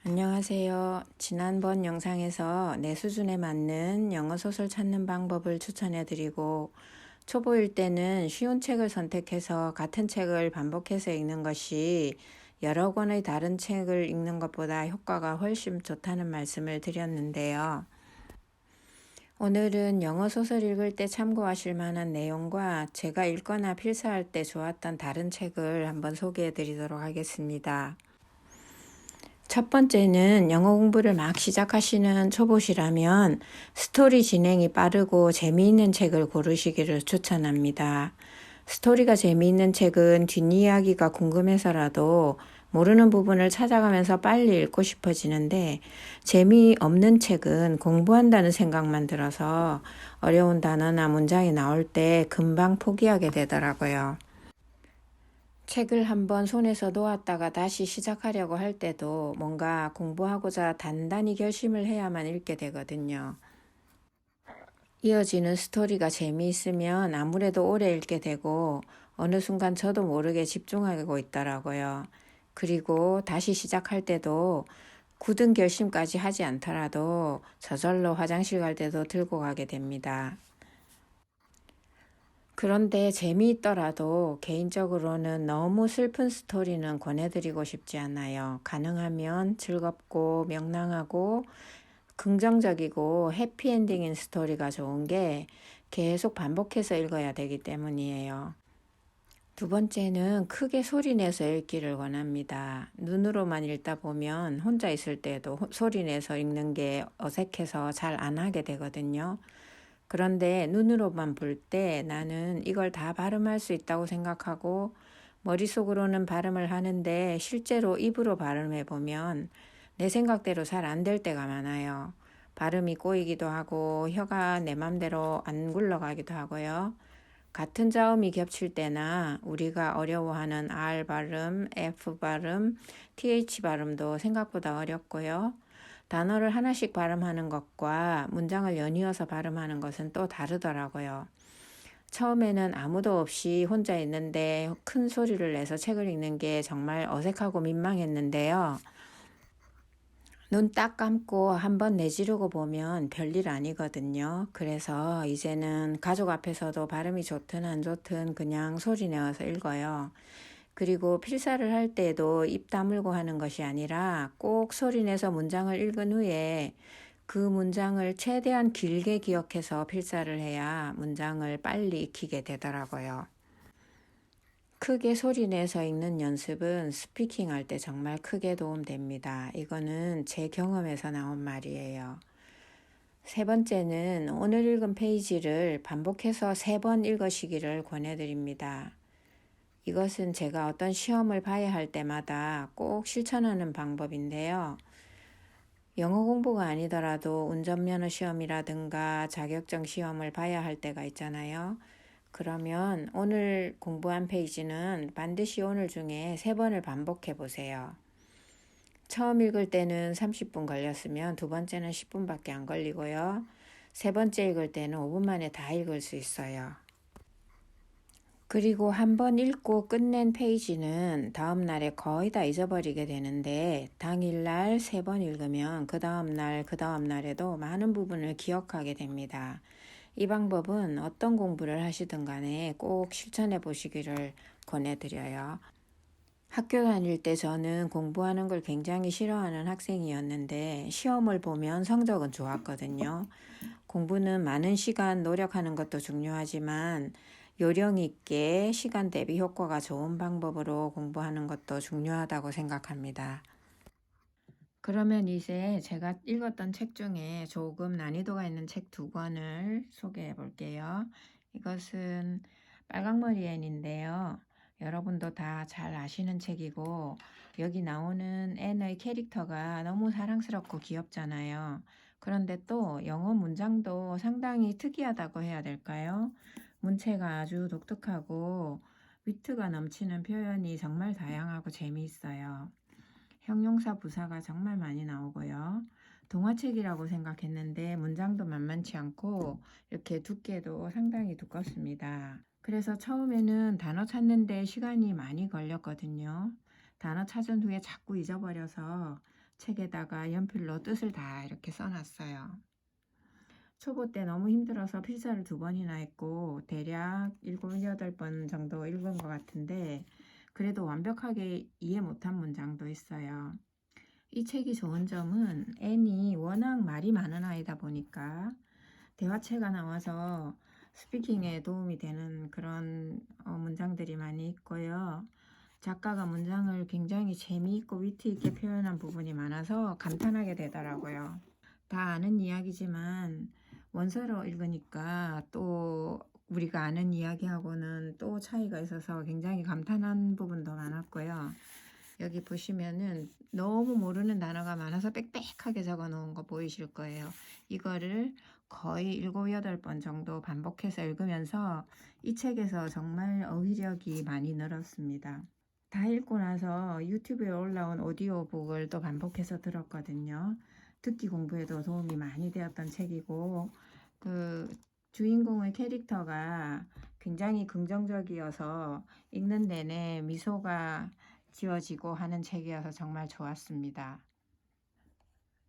안녕하세요. 지난번 영상에서 내 수준에 맞는 영어 소설 찾는 방법을 추천해 드리고, 초보일 때는 쉬운 책을 선택해서 같은 책을 반복해서 읽는 것이 여러 권의 다른 책을 읽는 것보다 효과가 훨씬 좋다는 말씀을 드렸는데요. 오늘은 영어 소설 읽을 때 참고하실 만한 내용과 제가 읽거나 필사할 때 좋았던 다른 책을 한번 소개해 드리도록 하겠습니다. 첫 번째는 영어 공부를 막 시작하시는 초보시라면 스토리 진행이 빠르고 재미있는 책을 고르시기를 추천합니다. 스토리가 재미있는 책은 뒷이야기가 궁금해서라도 모르는 부분을 찾아가면서 빨리 읽고 싶어지는데, 재미없는 책은 공부한다는 생각만 들어서 어려운 단어나 문장이 나올 때 금방 포기하게 되더라고요. 책을 한번 손에서 놓았다가 다시 시작하려고 할 때도 뭔가 공부하고자 단단히 결심을 해야만 읽게 되거든요. 이어지는 스토리가 재미있으면 아무래도 오래 읽게 되고 어느 순간 저도 모르게 집중하고 있더라고요. 그리고 다시 시작할 때도 굳은 결심까지 하지 않더라도 저절로 화장실 갈 때도 들고 가게 됩니다. 그런데 재미있더라도 개인적으로는 너무 슬픈 스토리는 권해드리고 싶지 않아요. 가능하면 즐겁고 명랑하고 긍정적이고 해피엔딩인 스토리가 좋은 게 계속 반복해서 읽어야 되기 때문이에요. 두 번째는 크게 소리내서 읽기를 권합니다. 눈으로만 읽다 보면 혼자 있을 때도 소리내서 읽는 게 어색해서 잘 안 하게 되거든요. 그런데 눈으로만 볼 때 나는 이걸 다 발음할 수 있다고 생각하고 머릿속으로는 발음을 하는데 실제로 입으로 발음해 보면 내 생각대로 잘 안 될 때가 많아요. 발음이 꼬이기도 하고 혀가 내 맘대로 안 굴러가기도 하고요. 같은 자음이 겹칠 때나 우리가 어려워하는 R 발음, F 발음, TH 발음도 생각보다 어렵고요. 단어를 하나씩 발음하는 것과 문장을 연이어서 발음하는 것은 또 다르더라고요. 처음에는 아무도 없이 혼자 있는데 큰 소리를 내서 책을 읽는 게 정말 어색하고 민망했는데요. 눈 딱 감고 한번 내지르고 보면 별일 아니거든요. 그래서 이제는 가족 앞에서도 발음이 좋든 안 좋든 그냥 소리 내어서 읽어요. 그리고 필사를 할 때도 입 다물고 하는 것이 아니라 꼭 소리내서 문장을 읽은 후에 그 문장을 최대한 길게 기억해서 필사를 해야 문장을 빨리 익히게 되더라고요. 크게 소리내서 읽는 연습은 스피킹 할 때 정말 크게 도움됩니다. 이거는 제 경험에서 나온 말이에요. 세 번째는 오늘 읽은 페이지를 반복해서 3번 읽으시기를 권해드립니다. 이것은 제가 어떤 시험을 봐야 할 때마다 꼭 실천하는 방법인데요. 영어 공부가 아니더라도 운전면허 시험이라든가 자격증 시험을 봐야 할 때가 있잖아요. 그러면 오늘 공부한 페이지는 반드시 오늘 중에 3번을 반복해 보세요. 처음 읽을 때는 30분 걸렸으면 두 번째는 10분밖에 안 걸리고요. 세 번째 읽을 때는 5분 만에 다 읽을 수 있어요. 그리고 한번 읽고 끝낸 페이지는 다음날에 거의 다 잊어버리게 되는데 당일날 3번 읽으면 그 다음날에도 많은 부분을 기억하게 됩니다. 이 방법은 어떤 공부를 하시든 간에 꼭 실천해 보시기를 권해드려요. 학교 다닐 때 저는 공부하는 걸 굉장히 싫어하는 학생이었는데 시험을 보면 성적은 좋았거든요. 공부는 많은 시간 노력하는 것도 중요하지만 요령 있게 시간 대비 효과가 좋은 방법으로 공부하는 것도 중요하다고 생각합니다. 그러면 이제 제가 읽었던 책 중에 조금 난이도가 있는 책 2권을 소개해 볼게요. 이것은 빨강머리 앤인데요. 여러분도 다 잘 아시는 책이고 여기 나오는 앤의 캐릭터가 너무 사랑스럽고 귀엽잖아요. 그런데 또 영어 문장도 상당히 특이하다고 해야 될까요? 문체가 아주 독특하고 위트가 넘치는 표현이 정말 다양하고 재미있어요. 형용사 부사가 정말 많이 나오고요. 동화책이라고 생각했는데 문장도 만만치 않고 이렇게 두께도 상당히 두껍습니다. 그래서 처음에는 단어 찾는데 시간이 많이 걸렸거든요. 단어 찾은 후에 자꾸 잊어버려서 책에다가 연필로 뜻을 다 이렇게 써놨어요. 초보 때 너무 힘들어서 필사를 2번이나 했고 대략 7, 8번 정도 읽은 것 같은데 그래도 완벽하게 이해 못한 문장도 있어요. 이 책이 좋은 점은 앤이 워낙 말이 많은 아이다 보니까 대화체가 나와서 스피킹에 도움이 되는 그런 문장들이 많이 있고요. 작가가 문장을 굉장히 재미있고 위트 있게 표현한 부분이 많아서 감탄하게 되더라고요. 다 아는 이야기지만 원서로 읽으니까 또 우리가 아는 이야기하고는 또 차이가 있어서 굉장히 감탄한 부분도 많았고요. 여기 보시면은 너무 모르는 단어가 많아서 빽빽하게 적어 놓은 거 보이실 거예요. 이거를 거의 7, 8번 정도 반복해서 읽으면서 이 책에서 정말 어휘력이 많이 늘었습니다. 다 읽고 나서 유튜브에 올라온 오디오북을 또 반복해서 들었거든요. 듣기 공부에도 도움이 많이 되었던 책이고 그 주인공의 캐릭터가 굉장히 긍정적이어서 읽는 내내 미소가 지어지고 하는 책이어서 정말 좋았습니다.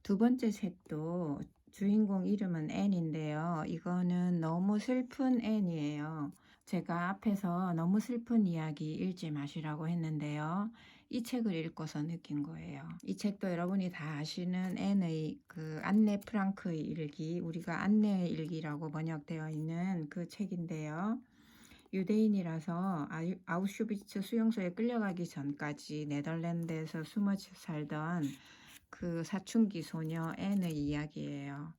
2번째 책도 주인공 이름은 앤인데요. 이거는 너무 슬픈 앤이에요. 제가 앞에서 너무 슬픈 이야기 읽지 마시라고 했는데요. 이 책을 읽고서 느낀 거예요. 이 책도 여러분이 다 아시는 앤의 그 안네 프랑크의 일기, 우리가 안네의 일기라고 번역되어 있는 그 책인데요. 유대인이라서 아우슈비츠 수용소에 끌려가기 전까지 네덜란드에서 숨어 살던 그 사춘기 소녀 앤의 이야기예요.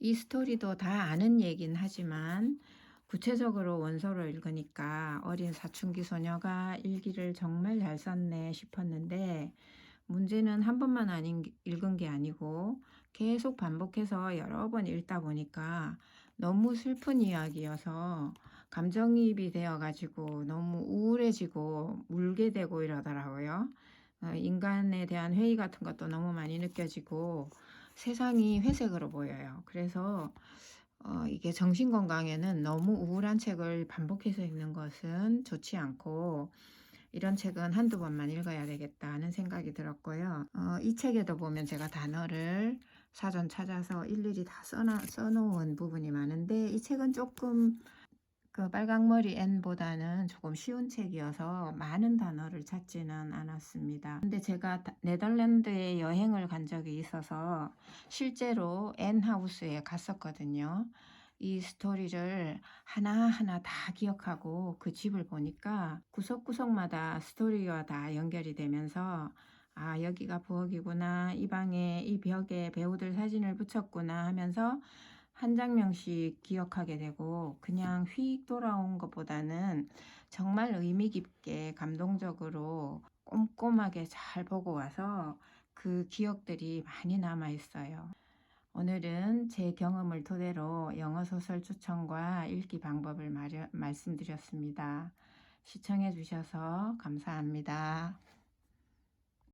이 스토리도 다 아는 얘긴 하지만 구체적으로 원서로 읽으니까 어린 사춘기 소녀가 일기를 정말 잘 썼네 싶었는데 문제는 한 번만 읽은 게 아니고 계속 반복해서 여러 번 읽다 보니까 너무 슬픈 이야기여서 감정이입이 되어가지고 너무 우울해지고 울게 되고 이러더라고요. 인간에 대한 회의 같은 것도 너무 많이 느껴지고 세상이 회색으로 보여요. 그래서 이게 정신건강에는 너무 우울한 책을 반복해서 읽는 것은 좋지 않고 이런 책은 한두 번만 읽어야 되겠다는 생각이 들었고요. 이 책에도 보면 제가 단어를 사전 찾아서 일일이 다 써놓은 부분이 많은데 이 책은 조금 그 빨강머리 앤보다는 조금 쉬운 책이어서 많은 단어를 찾지는 않았습니다. 근데 제가 네덜란드에 여행을 간 적이 있어서 실제로 앤 하우스에 갔었거든요. 이 스토리를 하나하나 다 기억하고 그 집을 보니까 구석구석마다 스토리와 다 연결이 되면서 아, 여기가 부엌이구나, 이 방에 이 벽에 배우들 사진을 붙였구나 하면서 한 장면씩 기억하게 되고 그냥 휙 돌아온 것보다는 정말 의미 깊게 감동적으로 꼼꼼하게 잘 보고 와서 그 기억들이 많이 남아 있어요. 오늘은 제 경험을 토대로 영어 소설 추천과 읽기 방법을 말씀드렸습니다. 시청해 주셔서 감사합니다.